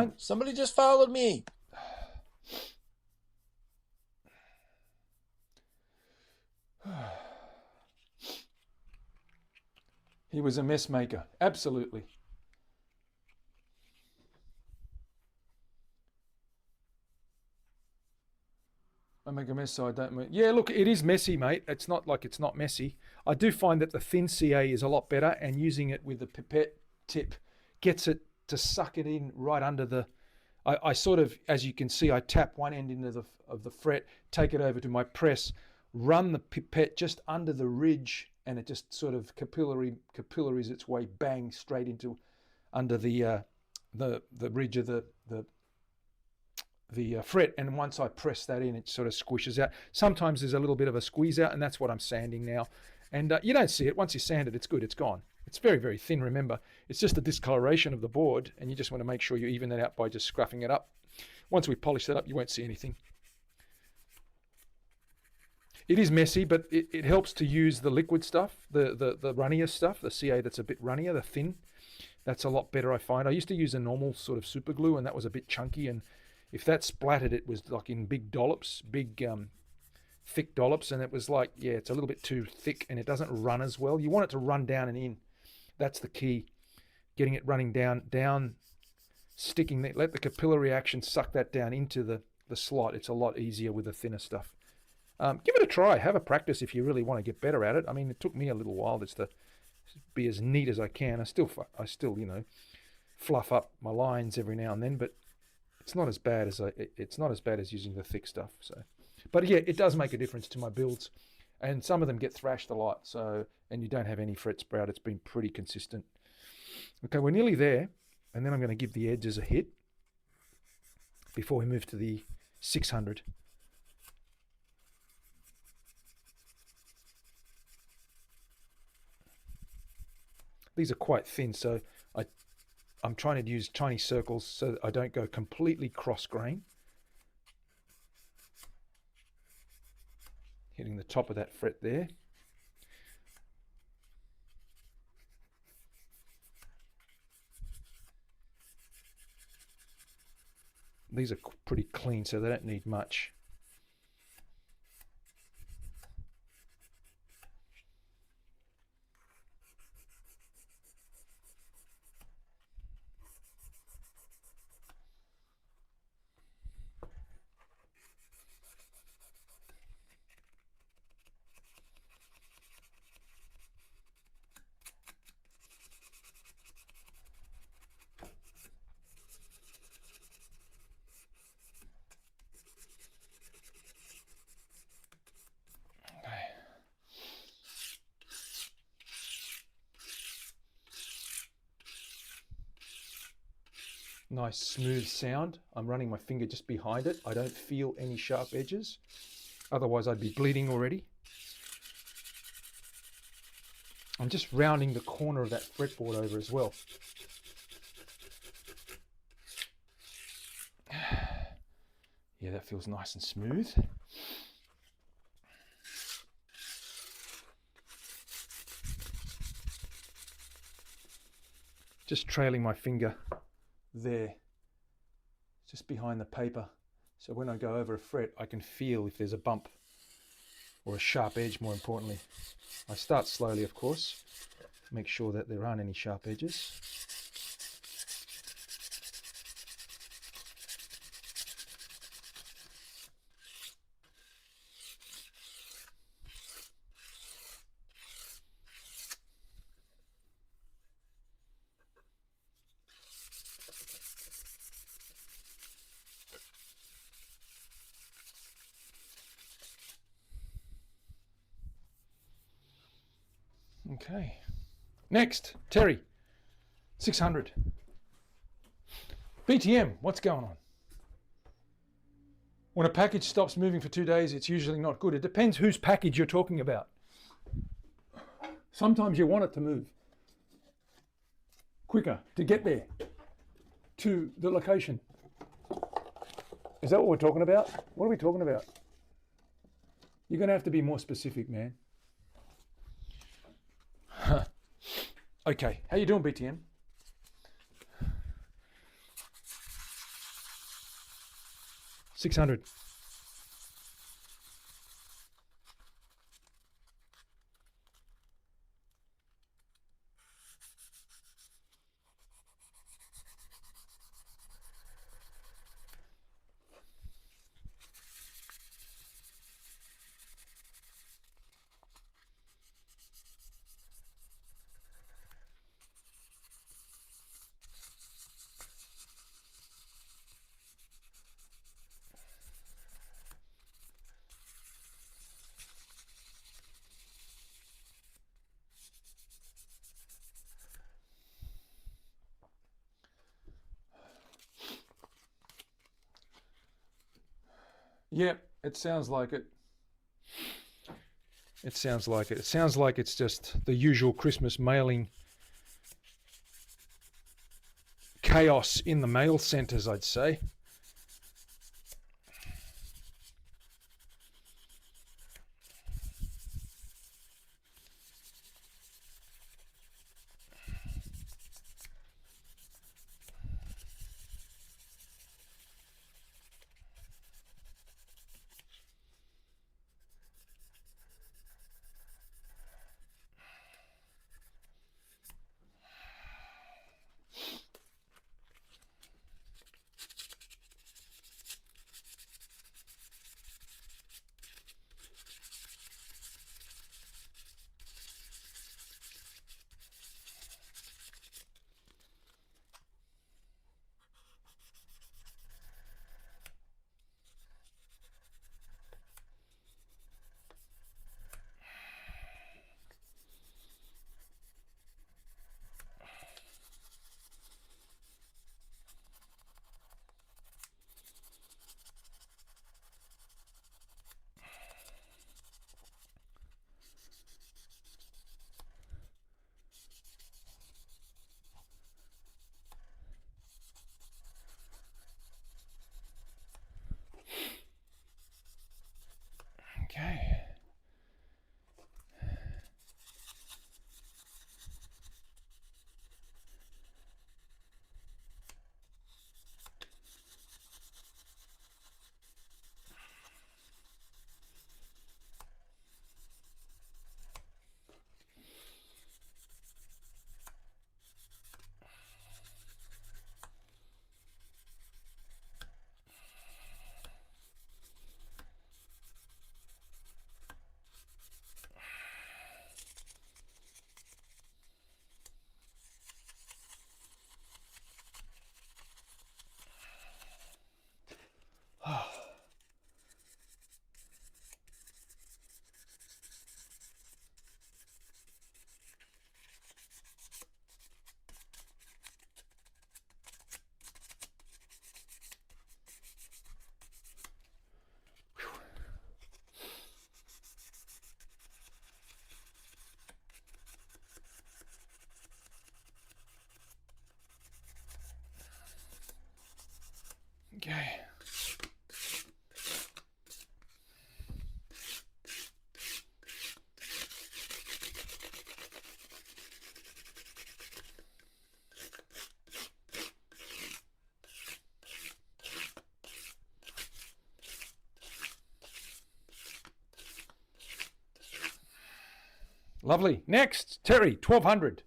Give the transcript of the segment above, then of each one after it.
on. Somebody just followed me. He was a mess maker. Absolutely. I make a mess so I don't move. Yeah, look, it is messy, mate. It's not like it's not messy. I do find that the thin CA is a lot better, and using it with the pipette tip gets it to suck it in right under the... I sort of, as you can see, I tap one end into the fret, take it over to my press, run the pipette just under the ridge, and it just sort of capillaries its way, bang, straight into under the ridge of the fret, and once I press that in, it sort of squishes out. Sometimes there's a little bit of a squeeze out, and that's what I'm sanding now. And you don't see it. Once you sand it, it's good. It's gone. It's very, very thin, remember. It's just the discoloration of the board, and you just want to make sure you even that out by just scruffing it up. Once we polish that up, you won't see anything. It is messy, but it helps to use the liquid stuff, the runnier stuff, the CA that's a bit runnier, the thin. That's a lot better, I find. I used to use a normal sort of super glue, and that was a bit chunky, and if that splattered, it was like in big dollops, big thick dollops, and it was like, yeah, it's a little bit too thick, and it doesn't run as well. You want it to run down and in. That's the key. Getting it running down, sticking, let the capillary action suck that down into the slot. It's a lot easier with the thinner stuff. Give it a try. Have a practice if you really want to get better at it. I mean, it took me a little while just to be as neat as I can. I still, you know, fluff up my lines every now and then, but it's not as bad as using the thick stuff. So, but yeah, it does make a difference to my builds, and some of them get thrashed a lot. So, and you don't have any fret sprout. It's been pretty consistent. Okay, we're nearly there, and then I'm going to give the edges a hit before we move to the 600. These are quite thin, so I'm trying to use tiny circles so that I don't go completely cross grain. Hitting the top of that fret there. These are pretty clean, so they don't need much. Nice smooth sound. I'm running my finger just behind it. I don't feel any sharp edges. Otherwise I'd be bleeding already. I'm just rounding the corner of that fretboard over as well. Yeah, that feels nice and smooth. Just trailing my finger there, just behind the paper, so when I go over a fret I can feel if there's a bump or a sharp edge. More importantly, I start slowly, of course, make sure that there aren't any sharp edges. Okay, next, Terry, 600. BTM, what's going on? When a package stops moving for 2 days, it's usually not good. It depends whose package you're talking about. Sometimes you want it to move quicker to get there to the location. Is that what we're talking about? What are we talking about? You're going to have to be more specific, man. Okay, how you doing, BTM? 600. Yep, it sounds like it. It sounds like it. It sounds like it's just the usual Christmas mailing chaos in the mail centres, I'd say. Okay. Okay. Lovely. Next, Terry, 1200.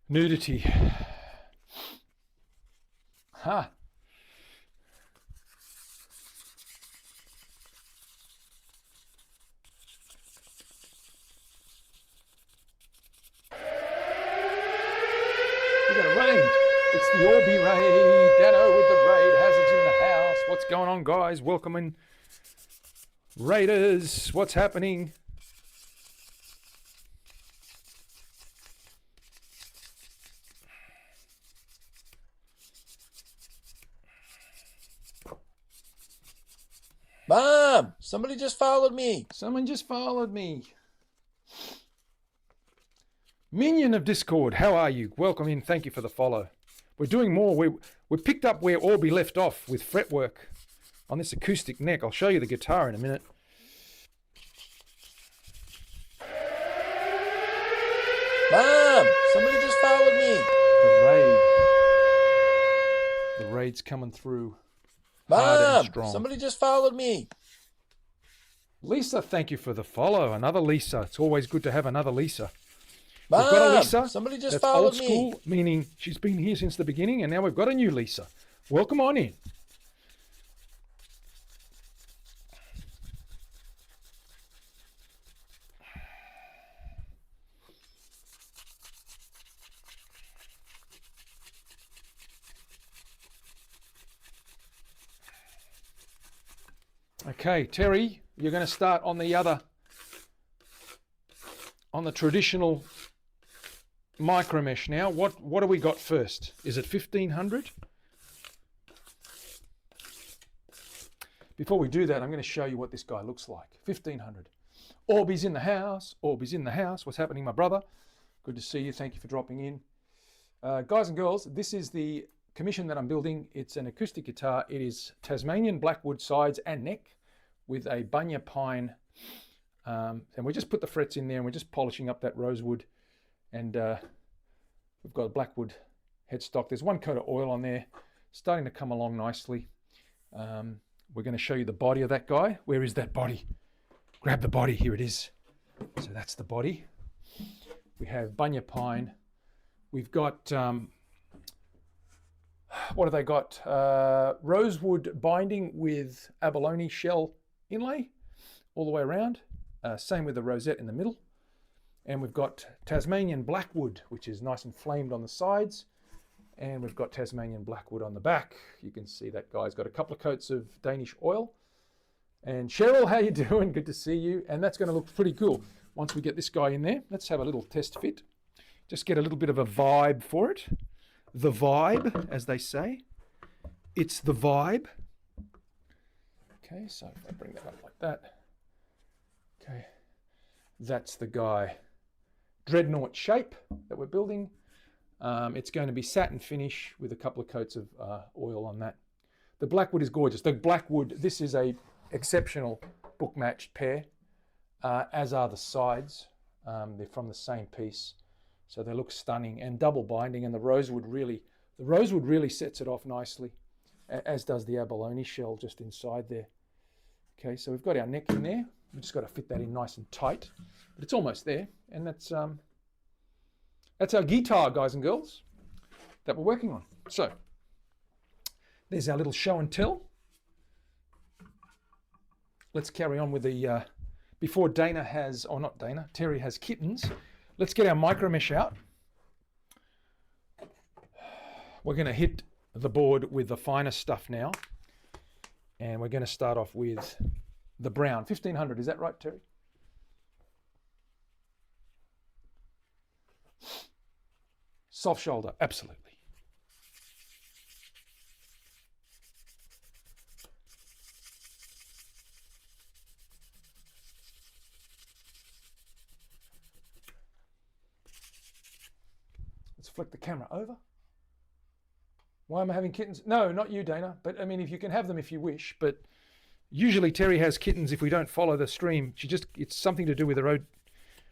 Nudity. Ha. We got a raid. It's the Orby raid. Dano with the raid hazards in the house. What's going on, guys? Welcome in. Raiders, what's happening? Mom, somebody just followed me. Someone just followed me. Minion of Discord, how are you? Welcome in. Thank you for the follow. We're doing more. We picked up where Orby left off with fretwork on this acoustic neck. I'll show you the guitar in a minute. Mom, somebody just followed me. The raid. The raid's coming through hard and Mom, strong. somebody just followed me. Lisa, thank you for the follow. Another Lisa. It's always good to have another Lisa. We've got a Mom, Lisa. somebody just That's followed old me. school, meaning she's been here since the beginning, and now we've got a new Lisa. Welcome on in. Okay, Terry, you're going to start on the traditional micro mesh now. What do we got first? Is it 1500? Before we do that, I'm going to show you what this guy looks like. 1500. Orby's in the house. Orby's in the house. What's happening, my brother? Good to see you. Thank you for dropping in. Guys and girls, this is the commission that I'm building. It's an acoustic guitar. It is Tasmanian blackwood sides and neck with a bunya pine. And we just put the frets in there and we're just polishing up that rosewood. And we've got a blackwood headstock. There's one coat of oil on there, starting to come along nicely. We're going to show you the body of that guy. Where is that body? Grab the body. Here it is. So that's the body. We have bunya pine. We've got, what have they got? Rosewood binding with abalone shell inlay all the way around. Same with the rosette in the middle. And we've got Tasmanian blackwood, which is nice and flamed on the sides. And we've got Tasmanian blackwood on the back. You can see that guy's got a couple of coats of Danish oil. And Cheryl, how you doing? Good to see you. And that's going to look pretty cool once we get this guy in there. Let's have a little test fit. Just get a little bit of a vibe for it. The vibe, as they say. It's the vibe. Okay, so if I bring that up like that. Okay, that's the guy. Dreadnought shape that we're building. It's going to be satin finish with a couple of coats of oil on that. The blackwood is gorgeous. The blackwood, this is a exceptional book matched pair, as are the sides. They're from the same piece, so they look stunning, and double binding, and the rosewood really sets it off nicely, as does the abalone shell just inside there. Okay, so we've got our neck in there. We've just got to fit that in nice and tight, but it's almost there, and that's our guitar, guys and girls, that we're working on. So there's our little show and tell. Let's carry on with the, before Dana has, or not Dana, Terry has kittens. Let's get our micro mesh out. We're going to hit the board with the finer stuff now. And we're going to start off with the brown. 1500, is that right, Terry? Soft shoulder, absolutely. Let's flick the camera over. Why am I having kittens? No, not you, Dana. But I mean, if you can have them if you wish. But usually Terry has kittens if we don't follow the stream. It's something to do with her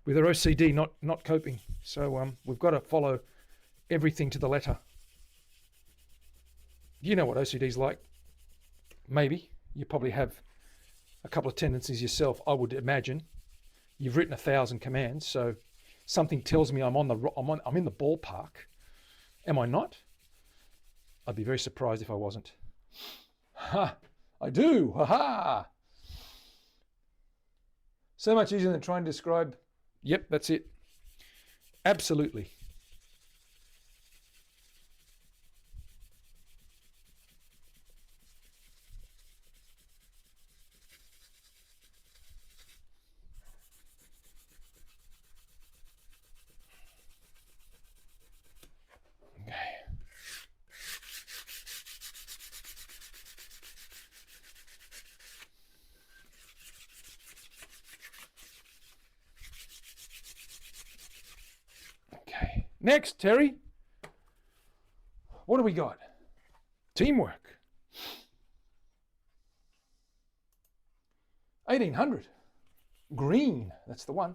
OCD, not coping. So we've got to follow everything to the letter. You know what OCD's like. Maybe. You probably have a couple of tendencies yourself, I would imagine. You've written 1,000 commands, so something tells me I'm in the ballpark. Am I not? I'd be very surprised if I wasn't. Ha! I do! Ha ha! So much easier than trying to describe. Yep, that's it. Absolutely. Next, Terry. What do we got? Teamwork. 1800. Green, that's the one.